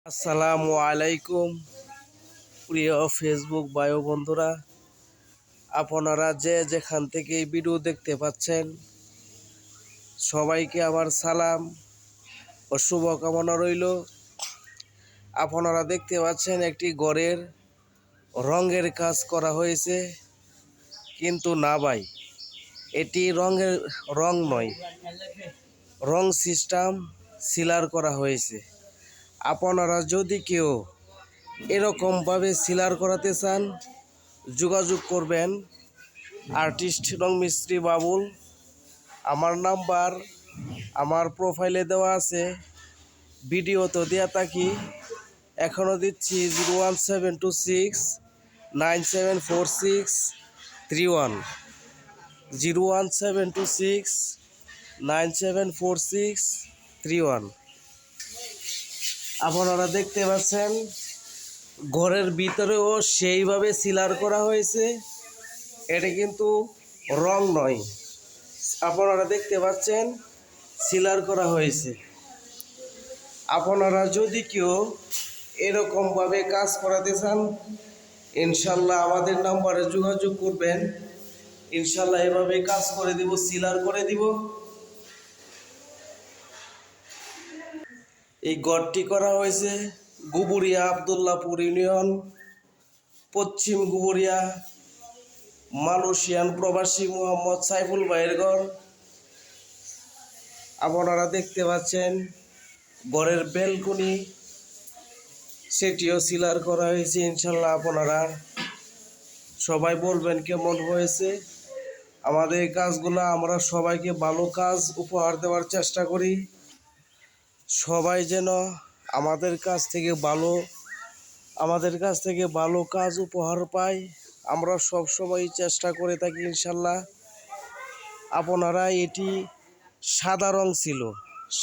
আসসালামু আলাইকুম প্রিয় ফেসবুক ভাই বন্ধুরা, আপনারা যে যেখান থেকে এই ভিডিও দেখতে পাচ্ছেন সবাইকে আমার সালাম ও শুভকামনা রইল। আপনারা দেখতে পাচ্ছেন একটি ঘরের রঙের কাজ করা হয়েছে, কিন্তু না ভাই, এটি রং নয়, রং সিস্টেম সিলার করা হয়েছে। আপনারা যদি কেউ এরকমভাবে সিলার করাতে চান যোগাযোগ করবেন আর্টিস্ট রং মিস্ত্রি বাবুল। আমার নাম্বার আমার প্রোফাইলে দেওয়া আছে, ভিডিও তো দেওয়া থাকি, এখনও দিচ্ছি 01726974631, 01726974631। আপনারা দেখতে পাচ্ছেন ঘরের ভিতরেও সেইভাবে সিলার করা হয়েছে, এটা কিন্তু রং নয়। আপনারা দেখতে পাচ্ছেন সিলার করা হয়েছে। আপনারা যদি কেউ এরকমভাবে কাজ করাতে চান ইনশাল্লাহ আমাদের নাম্বারে যোগাযোগ করবেন, ইনশাল্লাহ এভাবে কাজ করে দিব, সিলার করে দিব। এই ঘরটি করা হয়েছে গুবুরিয়া আবদুল্লাপুর ইউনিয়ন, পশ্চিম গুবুরিয়া, মালয়েশিয়ান প্রবাসী মোহাম্মদ সাইফুল ভাইয়ের ঘর। আপনারা দেখতে পাচ্ছেন ঘরের ব্যালকনি, সেটিও সিলার করা হয়েছে। ইনশাল্লাহ আপনারা সবাই বলবেন কেমন হয়েছে। আমাদের এই কাজগুলো আমরা সবাইকে ভালো কাজ উপহার দেওয়ার চেষ্টা করি, সবাই যেন আমাদের কাছ থেকে ভালো কাজ উপহার পায়, আমরা সব সময় চেষ্টা করে থাকি ইনশাল্লাহ। আপনারা এটি সাদা রং ছিল,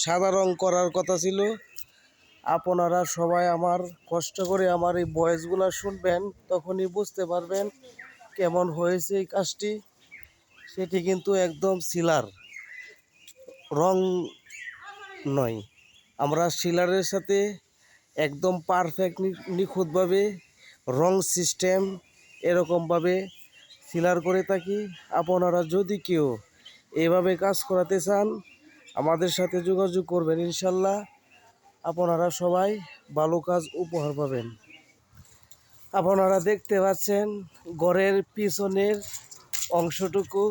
সাদা রং করার কথা ছিল। আপনারা সবাই আমার কষ্ট করে আমার এই ভয়েসগুলো শুনবেন, তখনই বুঝতে পারবেন কেমন হয়েছে এই কাজটি। সেটি কিন্তু একদম সিলার, রং নয়। আমরা সিলারের সাথে একদম পারফেক্ট নিখুঁতভাবে রং সিস্টেম এরকমভাবে সিলার করে থাকি। আপনারা যদি কেউ এভাবে কাজ করাতে চান আমাদের সাথে যোগাযোগ করবেন, ইনশাল্লাহ আপনারা সবাই ভালো কাজ উপহার পাবেন। আপনারা দেখতে পাচ্ছেন ঘরের পিছনের অংশটুকু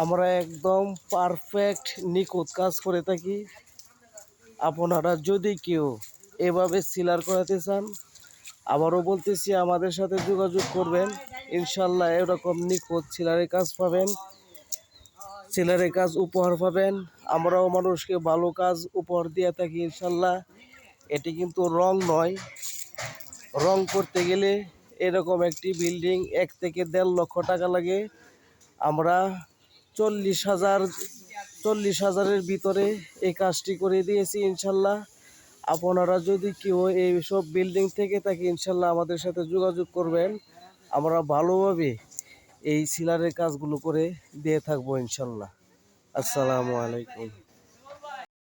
আমরা একদম পারফেক্ট নিখুঁত কাজ করে থাকি। আপনারা যদি কেউ এভাবে সিলার করাতে চান আবারও বলতেছি আমাদের সাথে যোগাযোগ করবেন, ইনশাল্লাহ এরকম নিখুঁত সিলারের কাজ পাবেন, সিলারের কাজ উপহার পাবেন। আমরাও মানুষকে ভালো কাজ উপহার দিয়ে থাকি ইনশাল্লাহ। এটি কিন্তু রং নয়, রং করতে গেলে এরকম একটি বিল্ডিং 1 থেকে 1.5 লক্ষ টাকা লাগে। আমরা 40,000-40,000-এর ভিতরে এই কাজটি করে দিয়েছি ইনশাল্লাহ। আপনারা যদি কেউ এইসব বিল্ডিং থেকে থাকে ইনশাল্লাহ আমাদের সাথে যোগাযোগ করবেন, আমরা ভালোভাবে এই সিলারের কাজগুলো করে দিয়ে থাকবো ইনশাল্লাহ। আসসালামু আলাইকুম।